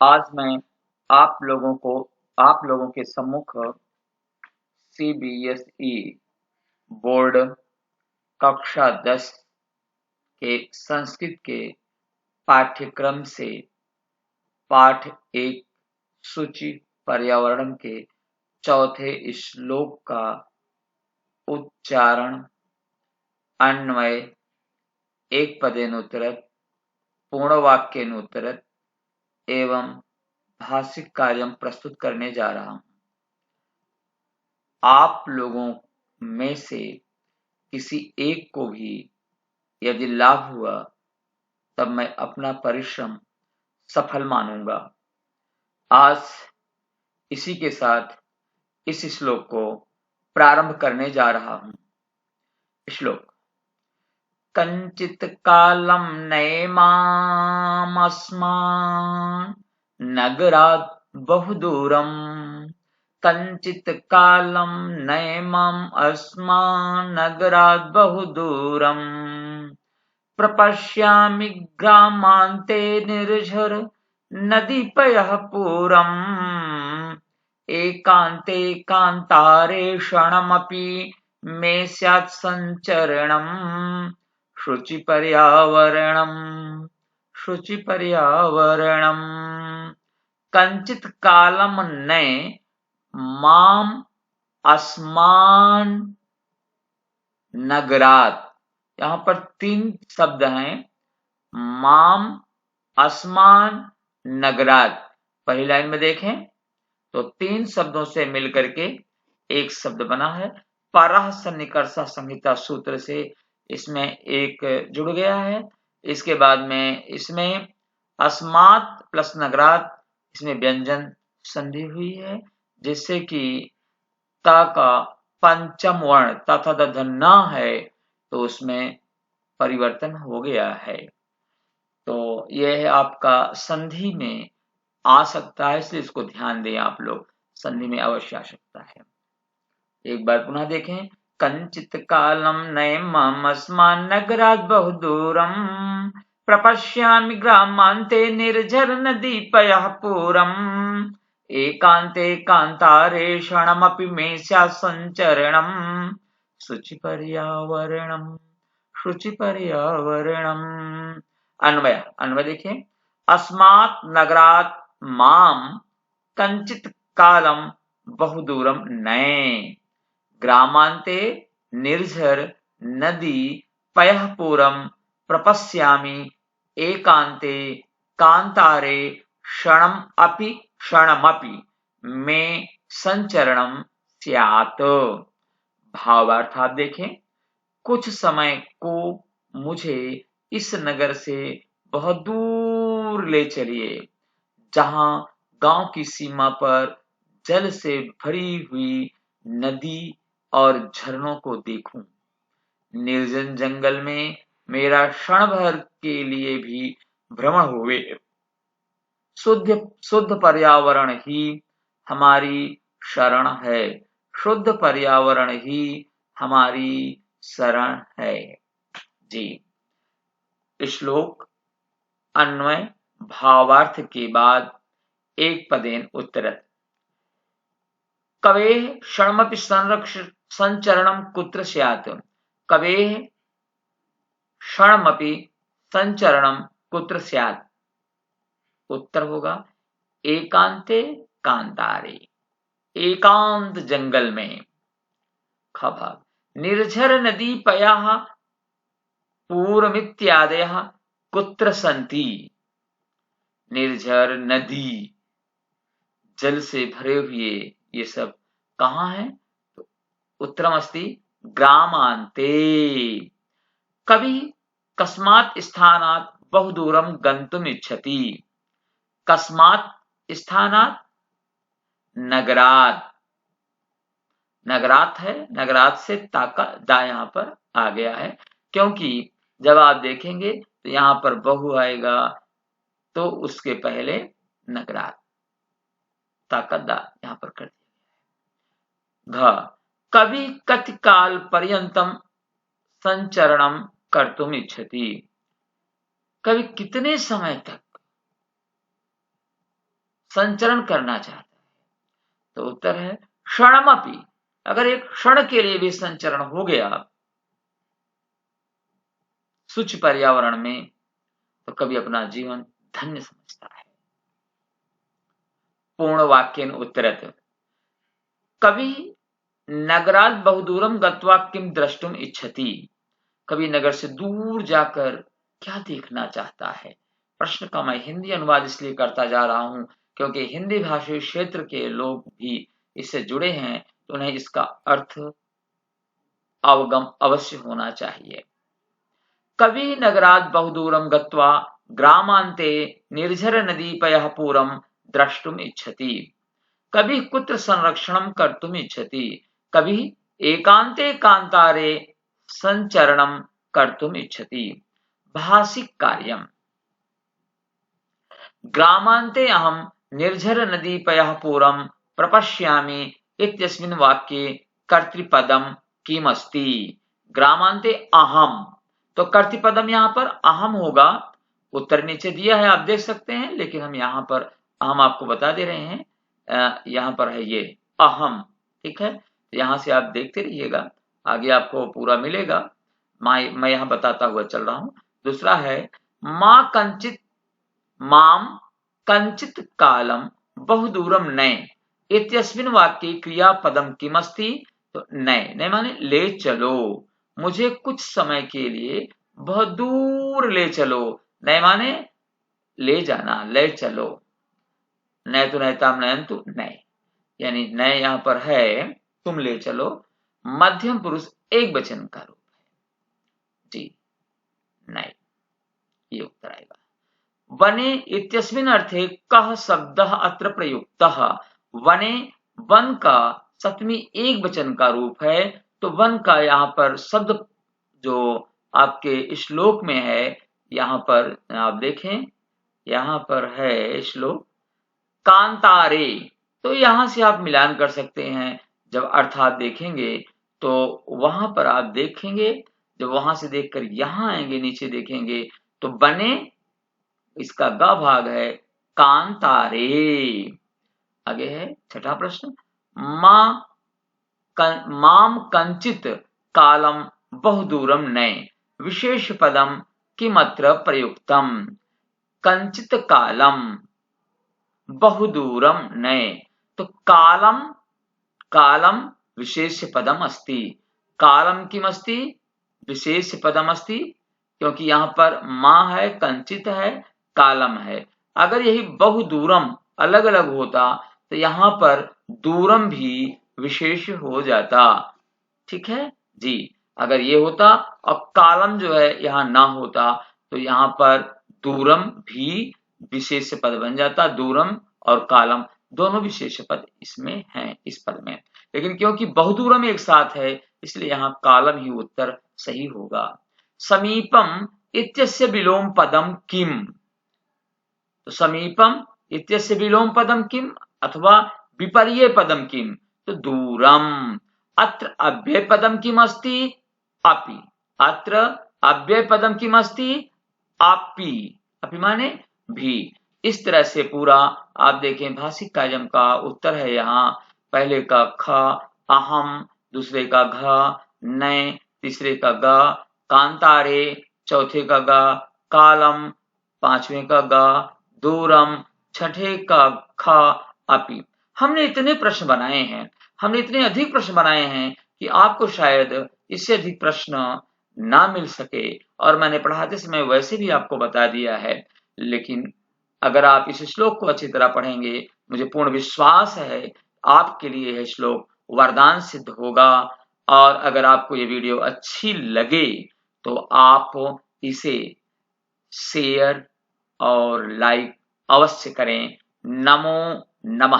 आज मैं आप लोगों के सम्मुख सीबीएसई बोर्ड कक्षा 10 के संस्कृत के पाठ्यक्रम से पाठ 1 सूचि पर्यावरण के चौथे श्लोक का उच्चारण, अन्वय, एक पदेनोत्तरत, पूर्ण वाक्यनोत्तरत एवं भाषिक कार्य प्रस्तुत करने जा रहा हूँ। आप लोगों में से किसी एक को भी यदि लाभ हुआ तब मैं अपना परिश्रम सफल मानूंगा। आज इसी के साथ इस श्लोक को प्रारंभ करने जा रहा हूँ। श्लोक। कञ्चित् कालं नयेमामस्मान् नगरात् बहुदूरम्। कञ्चित् कालं नयेमाम् अस्मान् नगरात् बहुदूरम्। प्रपश्यामि ग्रामान्ते निर्झर नदीपयः पुरम्। एकान्ते कान्तारे क्षणमपि मे स्यात् सञ्चरणम्। शुचिपर्यावरणम्। कञ्चित् कालं नये माम् अस्मान् नगरात्। यहाँ पर 3 शब्द हैं। माम, अस्मान, नगरात्। पहली लाइन में देखें तो 3 शब्दों से मिलकर के एक शब्द बना है। परः सन्निकर्ष संहिता सूत्र से इसमें एक जुड़ गया है। इसके बाद में इसमें अस्मात् प्लस नगरात्, इसमें व्यंजन संधि हुई है, जिससे कि त का पंचम वर्ण तथा दधन्ना है तो उसमें परिवर्तन हो गया है। तो यह आपका संधि में आ सकता है, इसलिए इसको ध्यान दें आप लोग। संधि में अवश्य आ सकता है। एक बार पुनः देखें। कञ्चित् कालं नयेमामस्मान् नगरात् बहुदूरम्। प्रपश्यामि ग्रामान्ते निर्झरनदीपयः पुरम्। एकान्ते कान्तारे क्षणमपि मे स्यात् सञ्चरणम्। शुचिपर्यावरणम्। अन्वय देखें। अस्मात् नगरात् माम् कञ्चित् कालं बहुदूरं नये। ग्रामान्ते निर्झर नदी पयः पुरं प्रपश्यामि। एकान्ते कान्तारे क्षणमपि मे सञ्चरणं स्यात्। भावार्थ आप देखें। कुछ समय को मुझे इस नगर से बहुत दूर ले चलिए, जहां गांव की सीमा पर जल से भरी हुई नदी और झरनों को देखूं। निर्जन जंगल में मेरा क्षण भर के लिए भी भ्रमण हुए। शुद्ध पर्यावरण ही हमारी शरण है। शुद्ध पर्यावरण ही हमारी शरण है। जी। श्लोक अन्वय भावार्थ के बाद एक पदेन उत्तरत्। कवेः क्षणमपि सञ्चरणं कुत्र स्यात्। कवेः क्षणमपि सञ्चरणं कुत्र स्यात्। उत्तर होगा एकांते कांतारे। एकांत जंगल में। ख भाग। निर्झर नदी पयः पूरमित्यादयः कुत्र सन्ति। निर्झर नदी जल से भरे हुए ये सब कहाँ हैं? तो उत्तरम अस्ति ग्रामान्ते। कवि कस्मात् स्थानात् बहुदूरं गन्तुम् इच्छति। कस्मात् स्थानात् नगरात्। नगरात् है, नगरात् से ताका दा यहाँ पर आ गया है, क्योंकि जब आप देखेंगे तो यहाँ पर बहु आएगा तो उसके पहले नगरात्, ताका दा यहाँ पर कर दिया। घ कवि कति काल पर्यंतम संचरणम कर्तुम इच्छति। कवि कितने समय तक संचरण करना चाहता है? तो उत्तर है क्षणमपि। अगर एक क्षण के लिए भी संचरण हो गया शुचि पर्यावरण में तो कभी अपना जीवन धन्य समझता है। पूर्ण वाक्येन उत्तरत। कभी नगरात् बहुदूरम गत्वा किम द्रष्टुम इच्छति। कभी नगर से दूर जाकर क्या देखना चाहता है। प्रश्न का मैं हिंदी अनुवाद इसलिए करता जा रहा हूं क्योंकि हिंदी भाषी क्षेत्र के लोग भी इससे जुड़े हैं, तो उन्हें इसका अर्थ अवगम अवश्य होना चाहिए। कभी नगरात् बहुदूरम गत्वा ग्रामान्ते निर्झर नदीपयः पूरम द्रष्टुम इच्छति। कभी कुत्र संरक्षणं कर्तुम इच्छति। कभी एकान्ते कान्तारे संचरणं कर्तुम इच्छति। भाषिक कार्यम। ग्रामान्ते अहं निर्झर नदीपयः पूरं प्रपश्यामि इत्यस्मिन् वाक्ये कर्तृपदम किमस्ति। ग्रामान्ते अहम, तो कर्तृपदम यहाँ पर अहम होगा। उत्तर नीचे दिया है, आप देख सकते हैं, लेकिन हम यहाँ पर अहम आपको बता दे रहे हैं। यहाँ पर है ये अहम, ठीक है। यहाँ से आप देखते रहिएगा, आगे आपको पूरा मिलेगा। मैं यहाँ बताता हुआ चल रहा हूं। दूसरा है माम कंचित कालम बहुदूरम नए इत्यस्मिन् वाक्ये क्रियापदम किमस्ति। तो नए माने ले चलो, मुझे कुछ समय के लिए बहुत दूर ले चलो। नए माने ले जाना, ले चलो। नए तो नयताम नयंतु नए, यानी नए यहाँ पर है तुम ले चलो। मध्यम पुरुष एक वचन का रूप है जी, नए, ये उत्तर आएगा। वने इत्यस्मिन् अर्थे कः शब्दः अत्र प्रयुक्तः। वने वन का सप्तमी एक वचन का रूप है, तो वन का यहाँ पर शब्द जो आपके श्लोक में है, यहाँ पर आप देखें, यहाँ पर है श्लोक कांतारे, तो यहाँ से आप मिलान कर सकते हैं। जब अर्थ आप देखेंगे तो वहां पर आप देखेंगे, जब वहां से देखकर यहाँ आएंगे, नीचे देखेंगे तो बने इसका ग भाग है कांतारे। आगे है छठा प्रश्न, माम कंचित कालम बहुदूरम नए विशेष पदम किमत्र प्रयुक्तम। कंचित कालम बहुदूरम नए, तो कालम विशेष पदम अस्ति। कालम किम अस्ति, विशेष पदम अस्ति, क्योंकि यहाँ पर माँ है, कंचित है, कालम है। अगर यही बहुदूरम अलग अलग होता तो यहाँ पर दूरम भी विशेष हो जाता, ठीक है जी। अगर ये होता और कालम जो है यहाँ ना होता तो यहाँ पर दूरम भी विशेष पद बन जाता। दूरम और कालम दोनों विशेष पद इसमें हैं, इस पद में। लेकिन क्योंकि बहुदूरम एक साथ है इसलिए यहाँ कालम ही उत्तर सही होगा। समीपम इत्यस्य विलोम पदम किम। तो समीपम इत्यस्य विलोम पदम किम अथवा विपर्य पदम किम, तो दूरम। अत्र अव्यय पदम किम अस्ति, अपि। अत्र अव्यय पदम किम अस्ति, अपि। अपि माने भी। इस तरह से पूरा आप देखें भाषिक कायम का उत्तर है यहाँ। पहले का ख अहम, दूसरे का घ नए, तीसरे का ग कांतारे, चौथे का ग कालम, पांचवें का ग दूरम, छठे का ख अपि। हमने इतने प्रश्न बनाए हैं, हमने इतने अधिक प्रश्न बनाए हैं कि आपको शायद इससे अधिक प्रश्न ना मिल सके, और मैंने पढ़ाते समय वैसे भी आपको बता दिया है। लेकिन अगर आप इस श्लोक को अच्छी तरह पढ़ेंगे, मुझे पूर्ण विश्वास है आपके लिए यह श्लोक वरदान सिद्ध होगा। और अगर आपको ये वीडियो अच्छी लगे तो आप इसे शेयर और लाइक अवश्य करें। नमो नमः।